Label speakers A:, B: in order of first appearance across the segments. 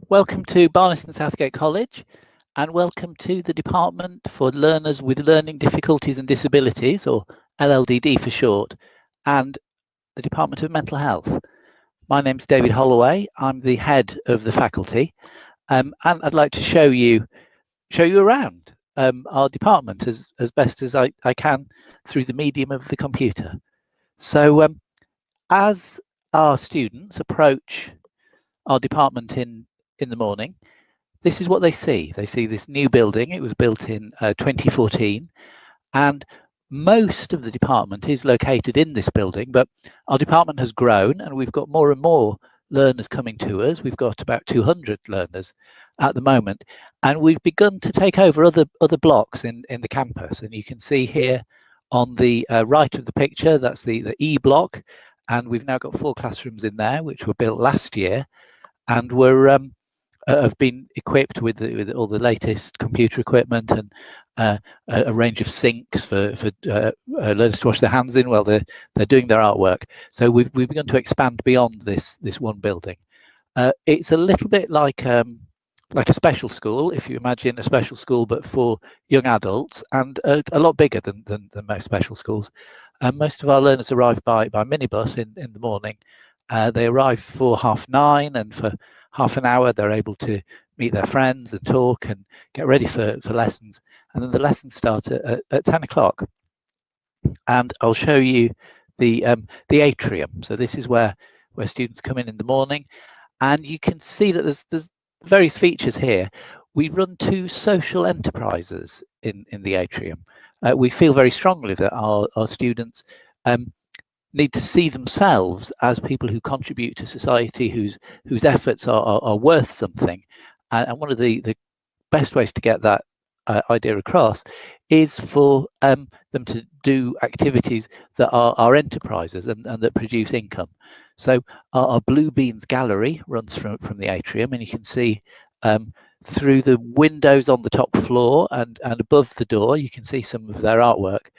A: Welcome to Barnes and Southgate College, and welcome to the Department for Learners with Learning Difficulties and Disabilities, or LLDD for short, and the Department of Mental Health. My name's David Holloway. I'm the head of the faculty, and I'd like to show you around our department as best as I can through the medium of the computer. So as our students approach our department in the morning, this is what they see. They see this new building. It was built in 2014, and most of the department is located in this building, but our department has grown and we've got more and more learners coming to us. We've got about 200 learners at the moment, and we've begun to take over other blocks in the campus. And you can see here on the right of the picture, that's the E block, and we've now got 4 classrooms in there, which were built last year, and we're have been equipped with all the latest computer equipment and a range of sinks for learners to wash their hands in while they're doing their artwork. So we've begun to expand beyond this one building. It's a little bit like a special school, if you imagine a special school but for young adults, and a lot bigger than most special schools. Most of our learners arrive by minibus in the morning. They arrive for 9:30, and for half an hour they're able to meet their friends and talk and get ready for lessons, and then the lessons start at 10 o'clock. And I'll show you the atrium. So this is where students come in the morning, and you can see that there's various features here. We run 2 social enterprises in the atrium. We feel very strongly that our students need to see themselves as people who contribute to society, whose efforts are worth something. And one of the best ways to get that idea across is for them to do activities that are enterprises and that produce income. So our Blue Beans gallery runs from the atrium, and you can see through the windows on the top floor and above the door, you can see some of their artwork.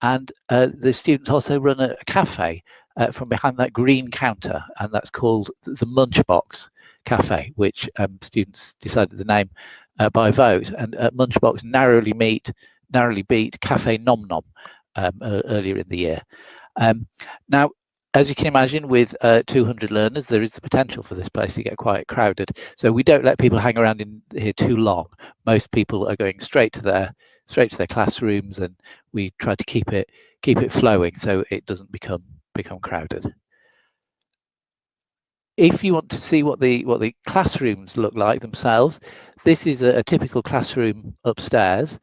A: And the students also run a cafe from behind that green counter, and that's called the Munchbox Cafe, which students decided the name by vote. And Munchbox narrowly beat Cafe Nom Nom earlier in the year. Now, as you can imagine, with 200 learners, there is the potential for this place to get quite crowded. So we don't let people hang around in here too long. Most people are going straight to their classrooms, and we try to keep it flowing so it doesn't become crowded. If you want to see what the classrooms look like themselves, this is a typical classroom upstairs.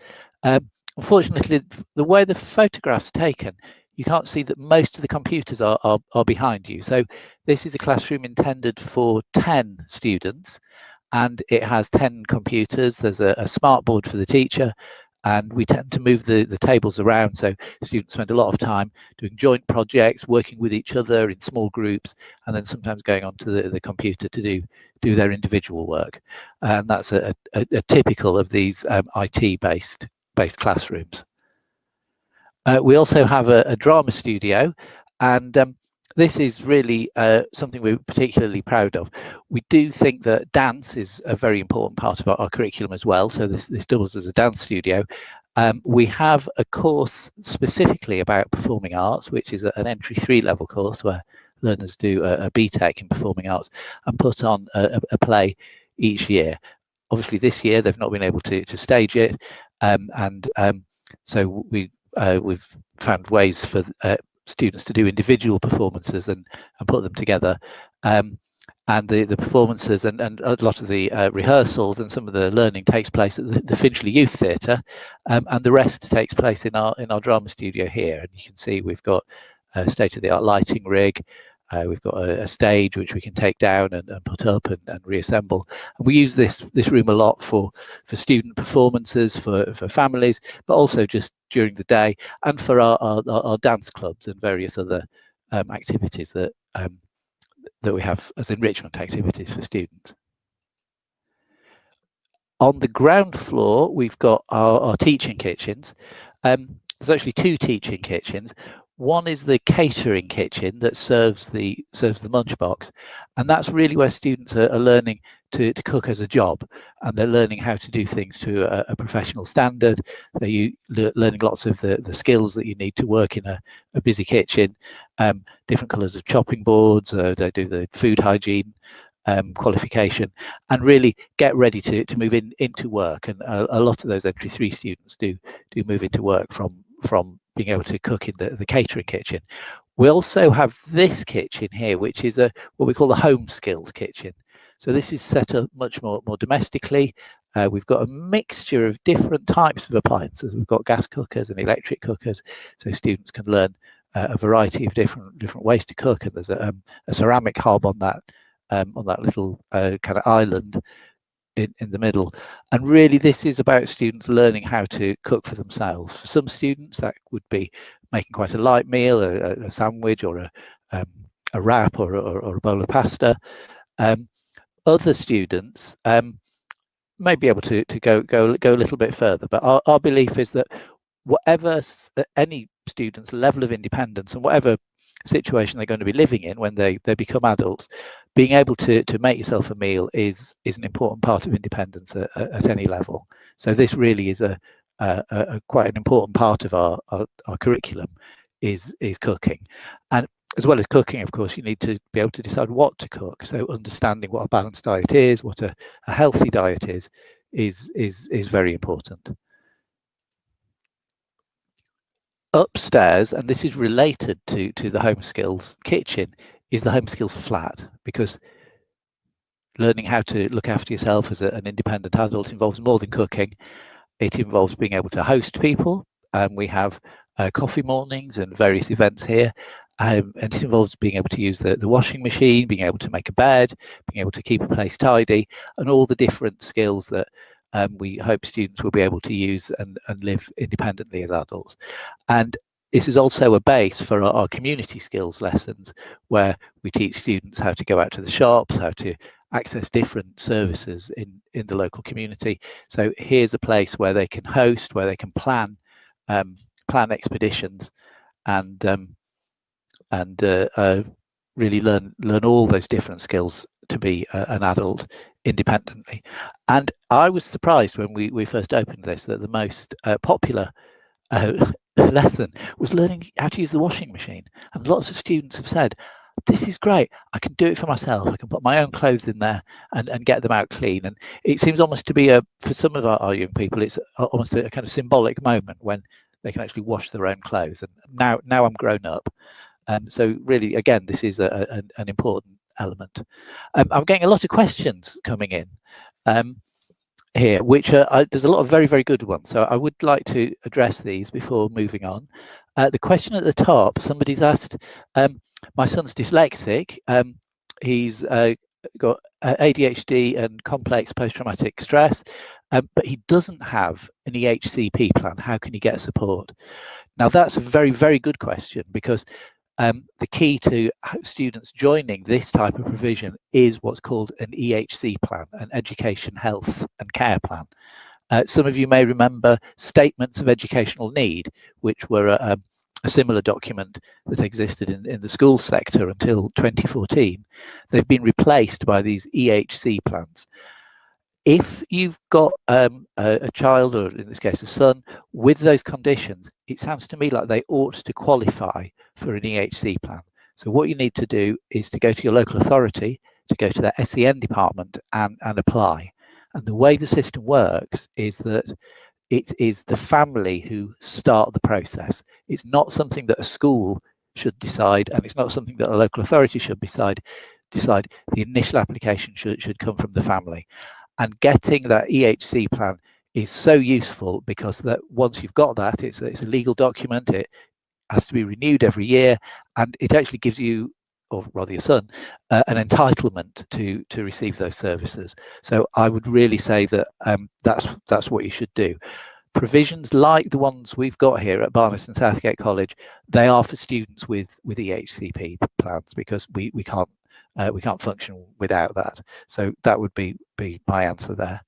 A: Unfortunately, the way the photograph's taken, you can't see that most of the computers are behind you. So this is a classroom intended for 10 students, and it has 10 computers. There's a smart board for the teacher, and we tend to move the tables around, so students spend a lot of time doing joint projects, working with each other in small groups, and then sometimes going onto the computer to do their individual work. And that's a typical of these IT-based classrooms. We also have a drama studio, and this is really something we're particularly proud of. We do think that dance is a very important part of our curriculum as well, so this doubles as a dance studio. We have a course specifically about performing arts, which is an entry 3 level course where learners do a BTEC in performing arts and put on a play each year. Obviously this year they've not been able to stage it, so we've found ways for students to do individual performances and put them together, and the performances and a lot of the rehearsals and some of the learning takes place at the Finchley Youth Theatre, and the rest takes place in our drama studio here. And you can see we've got a state-of-the-art lighting rig. We've got a stage which we can take down and put up and reassemble. And we use this room a lot for student performances, for families, but also just during the day, and for our dance clubs and various other activities that we have as enrichment activities for students. On the ground floor, we've got our teaching kitchens. There's actually 2 teaching kitchens. One is the catering kitchen that serves the lunchbox, and that's really where students are learning to cook as a job, and they're learning how to do things to a professional standard. They're learning lots of the skills that you need to work in a busy kitchen, different colours of chopping boards. They do the food hygiene qualification, and really get ready to move into work. And a lot of those entry 3 students do move into work from being able to cook in the catering kitchen. We also have this kitchen here, which is what we call the home skills kitchen. So this is set up much more domestically. We've got a mixture of different types of appliances. We've got gas cookers and electric cookers, so students can learn a variety of different ways to cook. And there's a ceramic hob on that little kind of island in the middle. And really this is about students learning how to cook for themselves. For some students that would be making quite a light meal, a sandwich, or a wrap, or a bowl of pasta. Other students may be able to go a little bit further, but our belief is that whatever any student's level of independence and whatever situation they're going to be living in when they become adults, being able to make yourself a meal is an important part of independence at any level. So this really is a quite an important part of our curriculum is cooking. And as well as cooking, of course, you need to be able to decide what to cook. So understanding what a balanced diet is, what a healthy diet is very important. Upstairs, and this is related to the home skills kitchen, is the home skills flat, because learning how to look after yourself as an independent adult involves more than cooking. It involves being able to host people, and we have coffee mornings and various events here. And it involves being able to use the washing machine, being able to make a bed, being able to keep a place tidy, and all the different skills that we hope students will be able to use and live independently as adults. And this is also a base for our community skills lessons, where we teach students how to go out to the shops, how to access different services in the local community. So here's a place where they can host, where they can plan expeditions, and really learn all those different skills to be an adult independently. And I was surprised when we first opened this that the most popular lesson was learning how to use the washing machine. And lots of students have said, this is great, I can do it for myself, I can put my own clothes in there and get them out clean. And it seems almost to be for some of our young people, it's almost a kind of symbolic moment when they can actually wash their own clothes. And now I'm grown up. So really, again, this is an important element. I'm getting a lot of questions coming in here, which there's a lot of very good ones. So I would like to address these before moving on. The question at the top, somebody's asked, my son's dyslexic. He's got ADHD and complex post-traumatic stress, but he doesn't have an EHCP plan. How can he get support? Now, that's a very good question, because the key to students joining this type of provision is what's called an EHC plan, an Education, Health and Care Plan. Some of you may remember statements of educational need, which were a similar document that existed in the school sector until 2014. They've been replaced by these EHC plans. If you've got a child, or in this case a son, with those conditions, it sounds to me like they ought to qualify for an EHC plan. So what you need to do is to go to your local authority, to go to their SEN department and apply. And the way the system works is that it is the family who start the process. It's not something that a school should decide, and it's not something that a local authority should decide. The initial application should come from the family. And getting that EHC plan is so useful, because that once you've got that, it's a legal document. It has to be renewed every year, and it actually gives you, or rather your son, an entitlement to receive those services. So I would really say that that's what you should do. Provisions like the ones we've got here at Barnet and Southgate College, they are for students with EHCP plans, because we can't function without that. So that would be my answer there.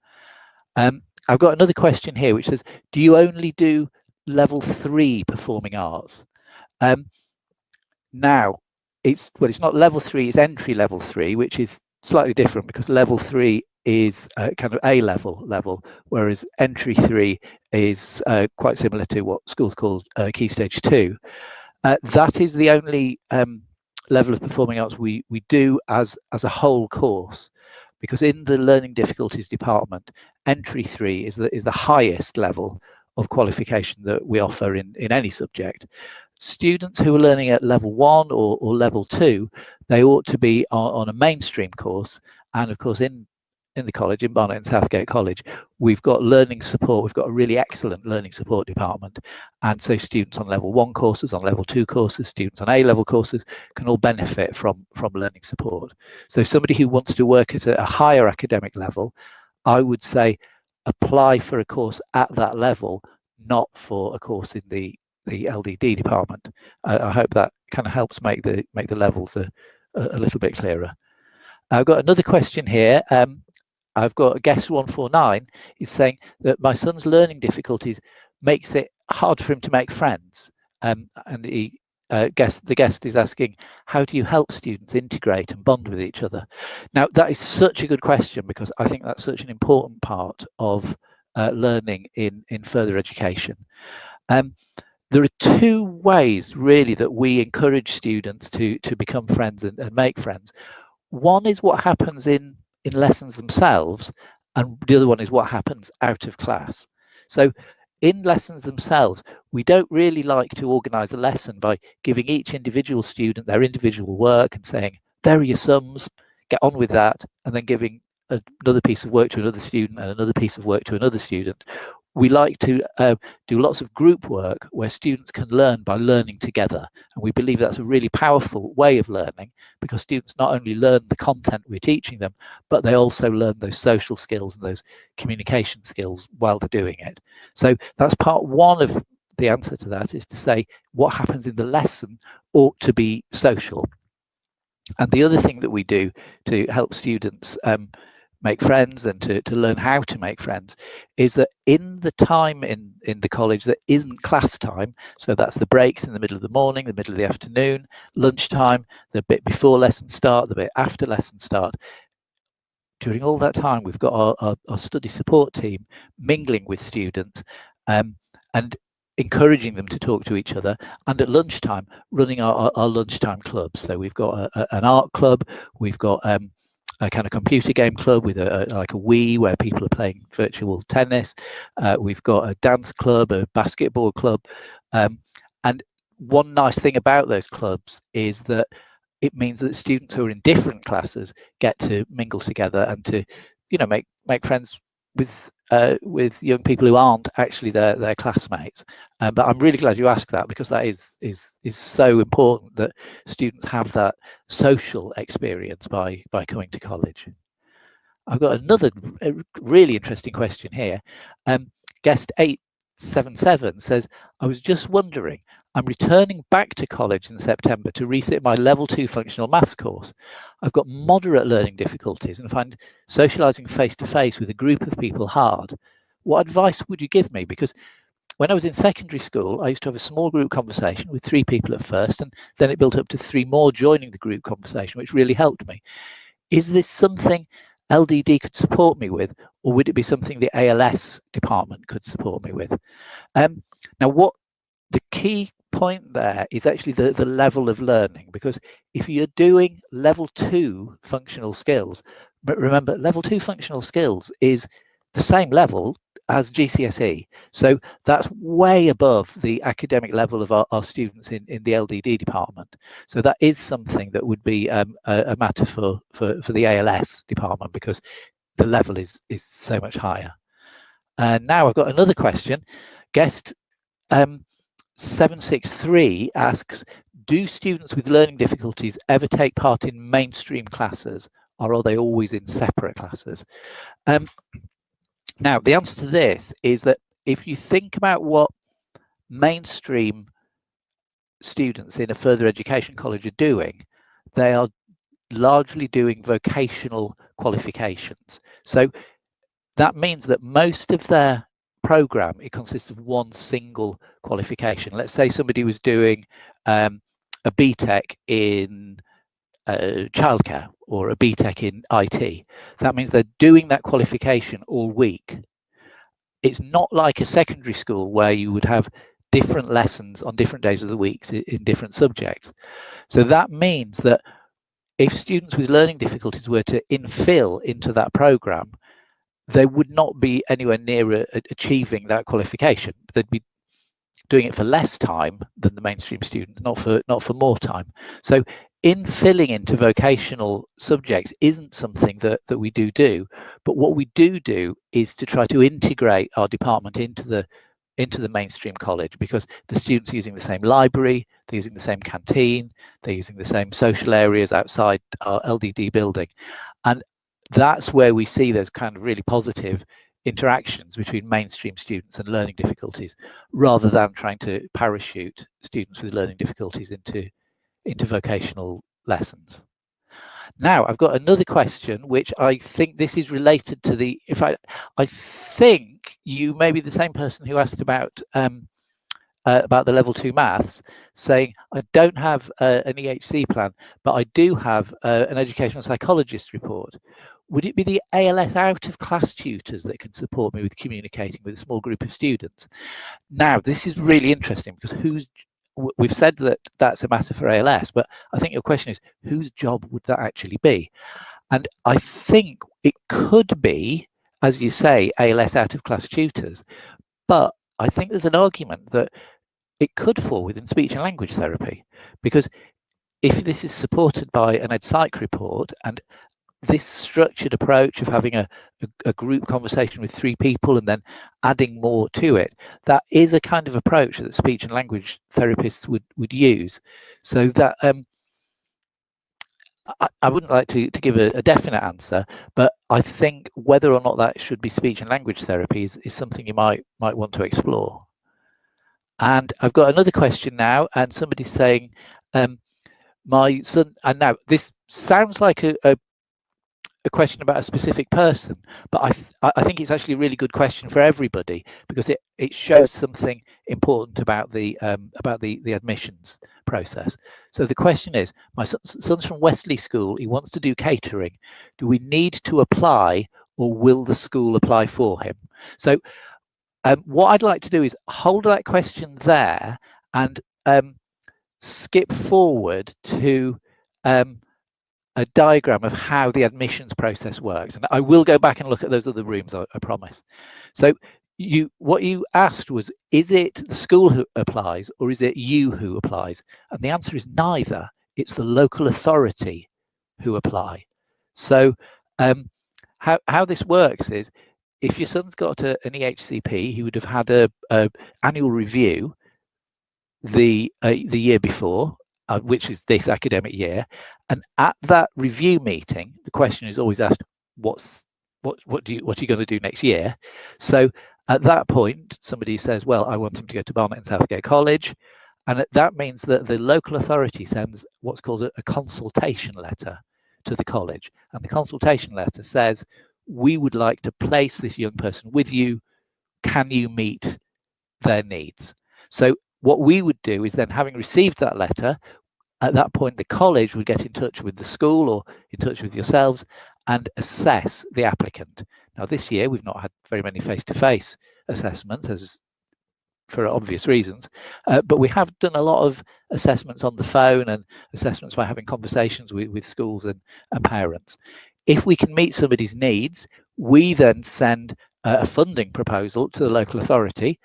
A: I've got another question here which says, do you only do level 3 performing arts? Now, it's not level 3, it's entry level 3, which is slightly different because level 3 is kind of A level, whereas entry 3 is quite similar to what schools call Key Stage 2. That is the only level of performing arts we do as a whole course, because in the learning difficulties department, entry 3 is the highest level of qualification that we offer in any subject. Students who are learning at level 1 or level 2, they ought to be on a mainstream course. And of course, in the college, in Barnet and Southgate College, we've got learning support. We've got a really excellent learning support department. And so students on level 1 courses, on level 2 courses, students on A-level courses can all benefit from learning support. So somebody who wants to work at a higher academic level, I would say apply for a course at that level, not for a course in the LDD department. I hope that kind of helps make the levels a little bit clearer. I've got another question here. I've got a guest 149 is saying that my son's learning difficulties makes it hard for him to make friends. And the guest is asking, how do you help students integrate and bond with each other? Now, that is such a good question, because I think that's such an important part of learning in further education. There are two ways really that we encourage students to become friends and make friends. One is what happens in lessons themselves, and the other one is what happens out of class. So in lessons themselves, we don't really like to organise the lesson by giving each individual student their individual work and saying, there are your sums, get on with that, and then giving another piece of work to another student and another piece of work to another student. We like to do lots of group work where students can learn by learning together. And we believe that's a really powerful way of learning, because students not only learn the content we're teaching them, but they also learn those social skills and those communication skills while they're doing it. So that's part one of the answer to that, is to say what happens in the lesson ought to be social. And the other thing that we do to help students make friends and to learn how to make friends is that in the time in the college that isn't class time, so that's the breaks in the middle of the morning, the middle of the afternoon, lunchtime, the bit before lesson start, the bit after lesson start, during all that time we've got our study support team mingling with students and encouraging them to talk to each other, and at lunchtime running our lunchtime clubs. So we've got an art club, we've got a kind of computer game club with like a Wii where people are playing virtual tennis. We've got a dance club, a basketball club, and one nice thing about those clubs is that it means that students who are in different classes get to mingle together and to, you know, make friends with young people who aren't actually their classmates. But I'm really glad you asked that, because that is so important, that students have that social experience by coming to college. I've got another really interesting question here. Guest 877 says, I was just wondering, I'm returning back to college in September to resit my level 2 functional maths course. I've got moderate learning difficulties and find socializing face to face with a group of people hard. What advice would you give me? Because when I was in secondary school, I used to have a small group conversation with 3 people at first, and then it built up to 3 more joining the group conversation, which really helped me. Is this something LDD could support me with, or would it be something the ALS department could support me with? Now, what the key point there is actually the level of learning, because if you're doing level 2 functional skills, but remember, level 2 functional skills is the same level as GCSE. So that's way above the academic level of our students in the LDD department. So that is something that would be a matter for the ALS department, because the level is so much higher. And now I've got another question. Guest 763 asks, do students with learning difficulties ever take part in mainstream classes, or are they always in separate classes? Now, the answer to this is that if you think about what mainstream students in a further education college are doing, they are largely doing vocational qualifications. So that means that most of their program, it consists of one single qualification. Let's say somebody was doing a BTEC in childcare or a BTEC in IT. That means they're doing that qualification all week. It's not like a secondary school where you would have different lessons on different days of the week in different subjects. So that means that if students with learning difficulties were to infill into that program, they would not be anywhere near achieving that qualification. They'd be doing it for less time than the mainstream students, not for more time. So infilling into vocational subjects isn't something that we do, but what we do is to try to integrate our department into the mainstream college, because the students are using the same library, they're using the same canteen, they're using the same social areas outside our LDD building, and that's where we see those kind of really positive interactions between mainstream students and learning difficulties, rather than trying to parachute students with learning difficulties into vocational lessons. Now, I've got another question, which I think this is related to the, I think you may be the same person who asked about the level 2 maths, saying, I don't have an EHC plan, but I do have an educational psychologist report. Would it be the ALS out of class tutors that can support me with communicating with a small group of students? Now, this is really interesting, because we've said that that's a matter for ALS, but I think your question is, whose job would that actually be? And I think it could be, as you say, ALS out of class tutors, but I think there's an argument that it could fall within speech and language therapy, because if this is supported by an EdPsych report, and this structured approach of having a group conversation with 3 people and then adding more to it, that is a kind of approach that speech and language therapists would use. So that I wouldn't like to give a definite answer, but I think whether or not that should be speech and language therapy is something you might want to explore. And I've got another question now, and somebody's saying, my son, and now this sounds like a question about a specific person, but I think it's actually a really good question for everybody, because it shows something important about the admissions process. So the question is, my son's from Wesley School, he wants to do catering. Do we need to apply, or will the school apply for him? So what I'd like to do is hold that question there and skip forward to a diagram of how the admissions process works, and I will go back and look at those other rooms, I promise. So what you asked was, is it the school who applies, or is it you who applies? And the answer is neither. It's the local authority who apply. So how this works is, if your son's got an EHCP, he would have had a annual review the year before, which is this academic year, and at that review meeting, the question is always asked, what are you going to do next year? So at that point, somebody says, well, I want him to go to Barnet and Southgate College, and that means that the local authority sends what's called a consultation letter to the college, and the consultation letter says, we would like to place this young person with you. Can you meet their needs? So what we would do is then, having received that letter, at that point the college would get in touch with the school or in touch with yourselves and assess the applicant. Now, this year we've not had very many face-to-face assessments, as for obvious reasons, but we have done a lot of assessments on the phone and assessments by having conversations with schools and parents. If we can meet somebody's needs, we then send a funding proposal to the local authority.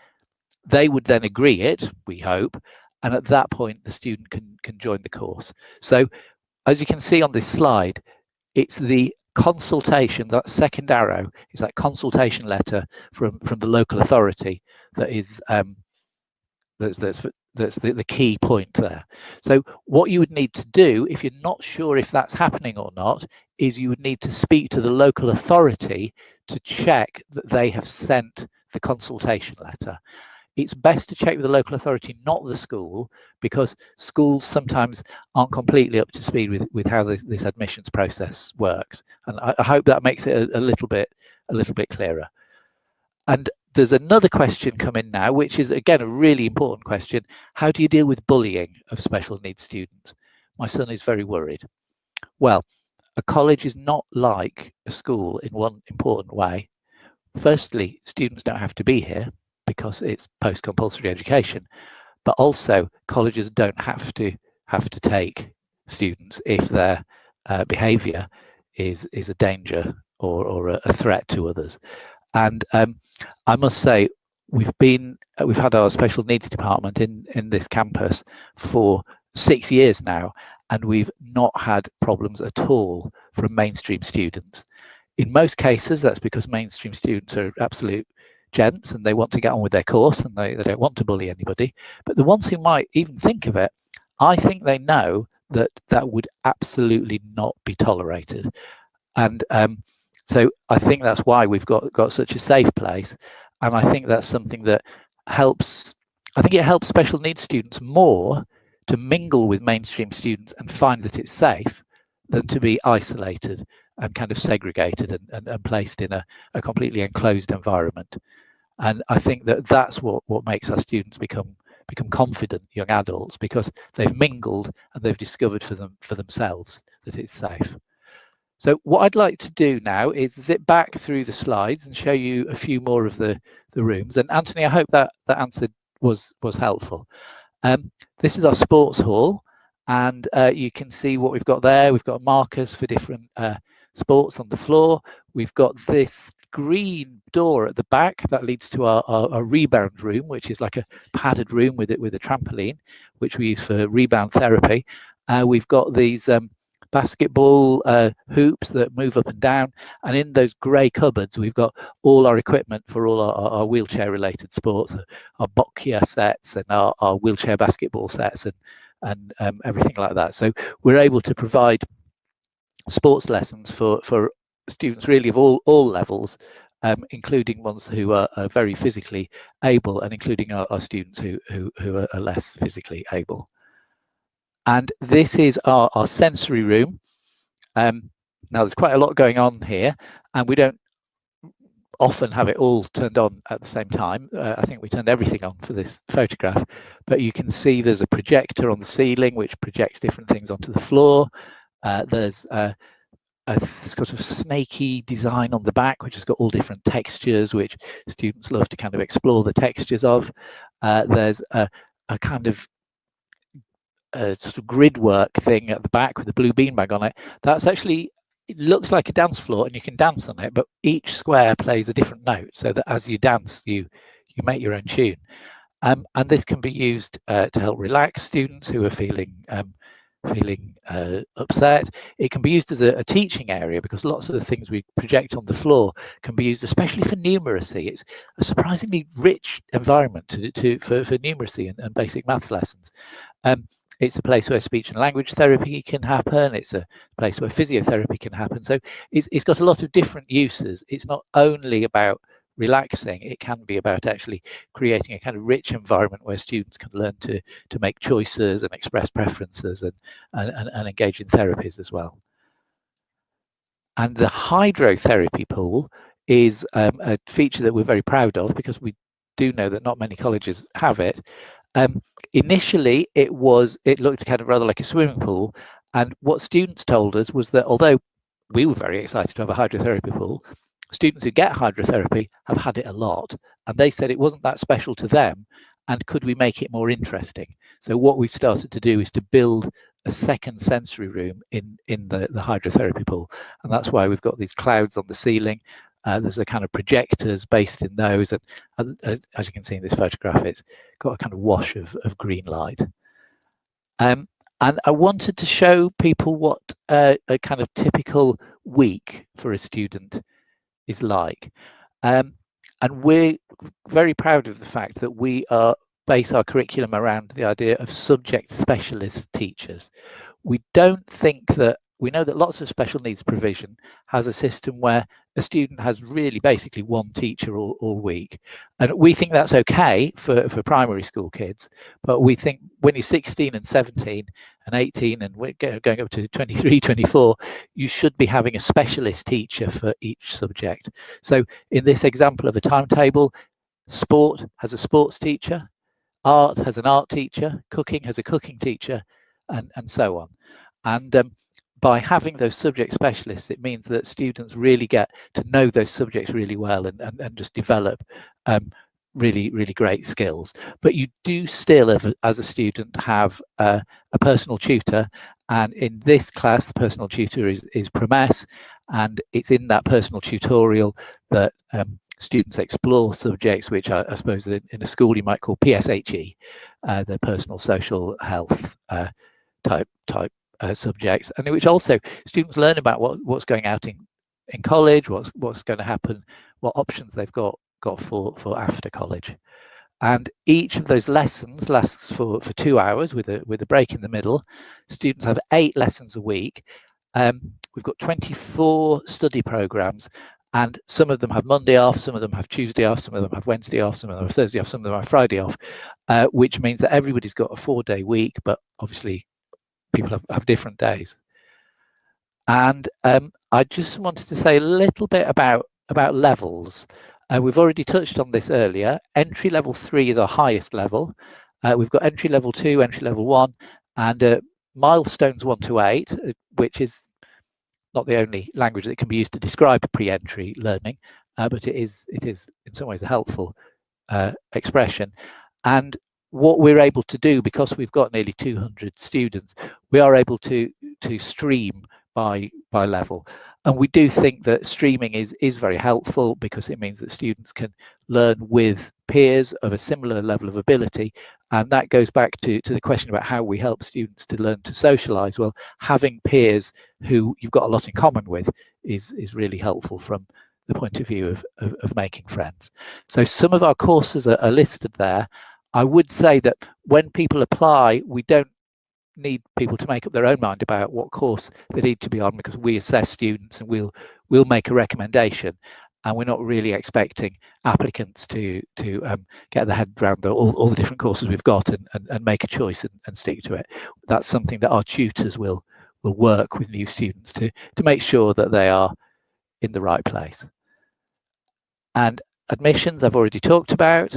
A: They would then agree it, we hope, and at that point the student can join the course. So as you can see on this slide, it's the consultation, that second arrow is that consultation letter from the local authority that is that's the key point there. So what you would need to do, if you're not sure if that's happening or not, is you would need to speak to the local authority to check that they have sent the consultation letter. It's best to check with the local authority, not the school, because schools sometimes aren't completely up to speed with how this admissions process works. And I hope that makes it a little bit clearer. And there's another question coming now, which is again a really important question. How do you deal with bullying of special needs students? My son is very worried. Well, a college is not like a school in one important way. Firstly, students don't have to be here because it's post-compulsory education, but also colleges don't have to take students if their behaviour is a danger or a threat to others. And I must say, we've had our special needs department in this campus for 6 years now, and we've not had problems at all from mainstream students. In most cases, that's because mainstream students are absolute gents and they want to get on with their course and they don't want to bully anybody. But the ones who might even think of it, I think they know that that would absolutely not be tolerated. And so I think that's why we've got such a safe place. And I think that's something that helps, I think it helps special needs students more to mingle with mainstream students and find that it's safe than to be isolated and kind of segregated and placed in a completely enclosed environment. And I think that that's what makes our students become confident young adults, because they've mingled and they've discovered for themselves that it's safe. So what I'd like to do now is zip back through the slides and show you a few more of the rooms. And Anthony, I hope that answer was helpful. This is our sports hall, and you can see what we've got there. We've got markers for different sports on the floor. We've got this green door at the back that leads to our rebound room, which is like a padded room with a trampoline, which we use for rebound therapy. We've got these basketball hoops that move up and down, and in those grey cupboards we've got all our equipment for all our wheelchair related sports, our boccia sets and our wheelchair basketball sets and everything like that. So we're able to provide sports lessons for students really of all levels, including ones who are very physically able, and including our students who are less physically able. And this is our sensory room. Now there's quite a lot going on here, and we don't often have it all turned on at the same time. I think we turned everything on for this photograph, but you can see there's a projector on the ceiling which projects different things onto the floor. There's a sort of snaky design on the back which has got all different textures which students love to kind of explore the textures of. There's a kind of sort of grid work thing at the back with a blue beanbag on it. That's actually, it looks like a dance floor and you can dance on it, but each square plays a different note, so that as you dance you make your own tune. And this can be used to help relax students who are feeling upset. It can be used as a teaching area, because lots of the things we project on the floor can be used especially for numeracy. It's a surprisingly rich environment for numeracy and basic maths lessons. It's a place where speech and language therapy can happen. It's a place where physiotherapy can happen. So it's got a lot of different uses. It's not only about relaxing, it can be about actually creating a kind of rich environment where students can learn to make choices and express preferences and engage in therapies as well. And the hydrotherapy pool is a feature that we're very proud of, because we do know that not many colleges have it. Initially, it looked kind of rather like a swimming pool, and what students told us was that although we were very excited to have a hydrotherapy pool, students who get hydrotherapy have had it a lot, and they said it wasn't that special to them, and could we make it more interesting? So what we've started to do is to build a second sensory room in the hydrotherapy pool, and that's why we've got these clouds on the ceiling. There's a kind of projectors based in those, and as you can see in this photograph, it's got a kind of wash of green light. And I wanted to show people what a kind of typical week for a student is like. And we're very proud of the fact that we base our curriculum around the idea of subject specialist teachers. We don't think that, we know that lots of special needs provision has a system where a student has really basically one teacher all week. And we think that's okay for primary school kids, but we think when you're 16 and 17 and 18 and we're going up to 23, 24, you should be having a specialist teacher for each subject. So in this example of a timetable, Sport has a sports teacher, art has an art teacher, cooking has a cooking teacher, and so on. And by having those subject specialists, it means that students really get to know those subjects really well and just develop really, really great skills. But you do still, as a student, have a personal tutor. And in this class, the personal tutor is Promes, and it's in that personal tutorial that students explore subjects which I suppose in a school you might call PSHE, the personal social health type subjects, and in which also students learn about what's going out in college, what's going to happen, what options they've got for after college. And each of those lessons lasts for 2 hours with a break in the middle. Students have 8 lessons a week. We've got 24 study programs, and some of them have Monday off, some of them have Tuesday off, some of them have Wednesday off, some of them have Thursday off, some of them have Friday off, which means that everybody's got a 4-day week, but obviously people have different days. And I just wanted to say a little bit about levels. We've already touched on this earlier. Entry level 3 is our highest level. We've got entry level 2, entry level 1, and milestones 1 to 8, which is not the only language that can be used to describe pre-entry learning, but it is in some ways a helpful expression. And what we're able to do, because we've got nearly 200 students, we are able to stream by level. And we do think that streaming is very helpful, because it means that students can learn with peers of a similar level of ability. And that goes back to the question about how we help students to learn to socialize. Well, having peers who you've got a lot in common with is really helpful from the point of view of making friends. So some of our courses are listed there. I would say that when people apply, we don't need people to make up their own mind about what course they need to be on, because we assess students and we'll make a recommendation, and we're not really expecting applicants to get their head around all the different courses we've got and make a choice and stick to it. That's something that our tutors will work with new students to make sure that they are in the right place. And admissions I've already talked about.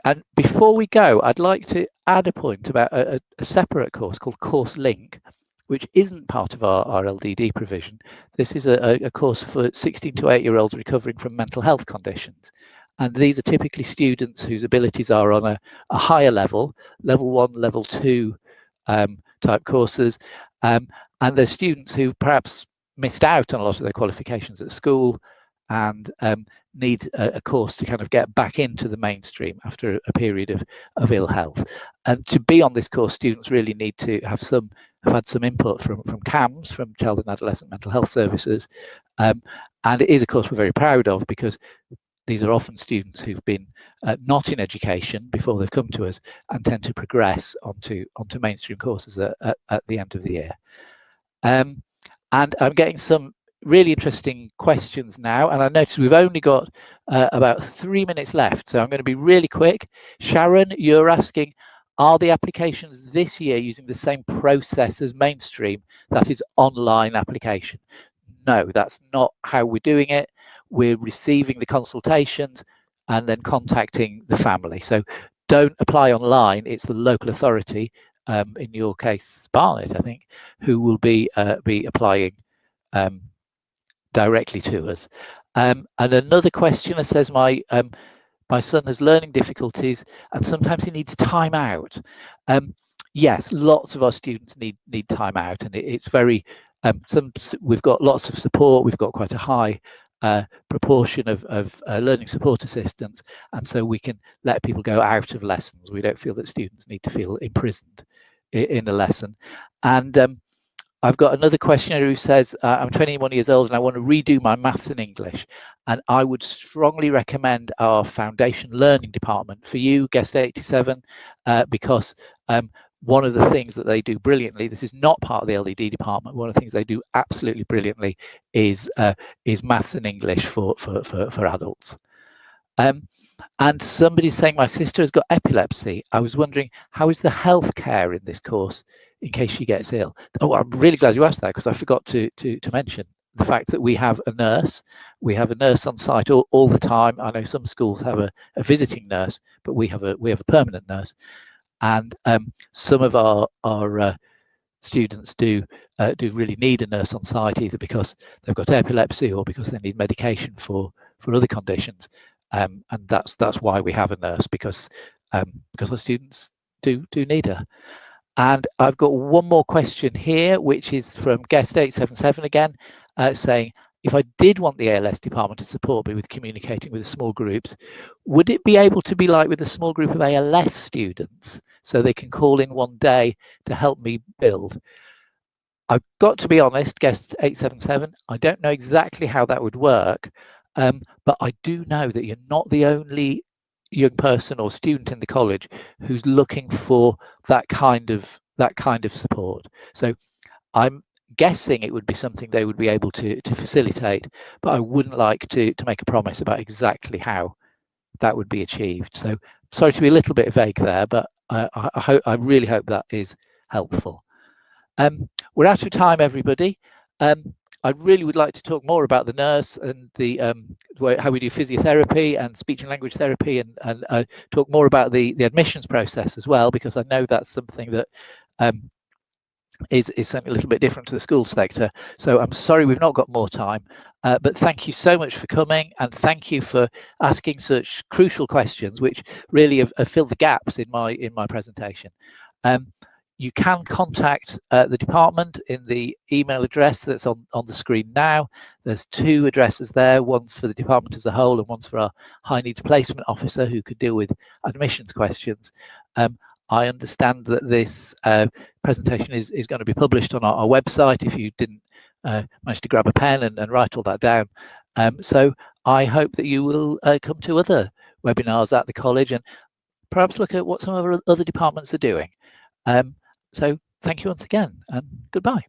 A: And before we go, I'd like to add a point about a separate course called Course Link, which isn't part of our LDD provision. This is a course for 16 to 8-year-olds recovering from mental health conditions. And these are typically students whose abilities are on a higher level, level 1, level 2 type courses. And they're students who perhaps missed out on a lot of their qualifications at school and need a course to kind of get back into the mainstream after a period of ill health. And to be on this course, students really need to have had some input from CAMS, from Child and Adolescent Mental Health Services. And it is a course we're very proud of, because these are often students who've been not in education before they've come to us and tend to progress onto mainstream courses at the end of the year. And I'm getting some really interesting questions now, and I notice we've only got about 3 minutes left, so I'm going to be really quick. Sharon, you're asking, are the applications this year using the same process as mainstream, that is online application? No, that's not how we're doing it. We're receiving the consultations and then contacting the family. So don't apply online. It's the local authority, in your case Barnet, I think, who will be applying directly to us. And another questioner says, my son has learning difficulties and sometimes he needs time out. Yes, lots of our students need time out, and it's very we've got lots of support. We've got quite a high proportion of learning support assistants, and so we can let people go out of lessons. We don't feel that students need to feel imprisoned in a lesson. And I've got another questioner who says, I'm 21 years old and I want to redo my maths and English. And I would strongly recommend our foundation learning department for you, guest 87, because one of the things that they do brilliantly, this is not part of the LDD department, one of the things they do absolutely brilliantly is maths and English for adults. And somebody's saying, my sister has got epilepsy. I was wondering, how is the healthcare in this course in case she gets ill? Oh, I'm really glad you asked that, because I forgot to mention the fact that we have a nurse. We have a nurse on site all the time. I know some schools have a visiting nurse, but we have a permanent nurse. And some of our students do really need a nurse on site, either because they've got epilepsy or because they need medication for other conditions. And that's why we have a nurse, because our students do need her. And I've got one more question here, which is from guest 877 again, saying, if I did want the ALS department to support me with communicating with the small groups, would it be able to be like with a small group of ALS students, so they can call in one day to help me build? I've got to be honest, guest 877, I don't know exactly how that would work, but I do know that you're not the only young person or student in the college who's looking for that kind of support. So I'm guessing it would be something they would be able to facilitate, but I wouldn't like to make a promise about exactly how that would be achieved. So sorry to be a little bit vague there, but I really hope that is helpful. We're out of time, everybody. I really would like to talk more about the nurse and the how we do physiotherapy and speech and language therapy, and talk more about the admissions process as well, because I know that's something that is something a little bit different to the school sector. So I'm sorry we've not got more time, but thank you so much for coming, and thank you for asking such crucial questions, which really have filled the gaps in my presentation. You can contact the department in the email address that's on the screen now. There's two addresses there, one's for the department as a whole and one's for our high needs placement officer, who could deal with admissions questions. I understand that this presentation is going to be published on our website, if you didn't manage to grab a pen and write all that down. So I hope that you will come to other webinars at the college and perhaps look at what some of our other departments are doing. So thank you once again, and goodbye.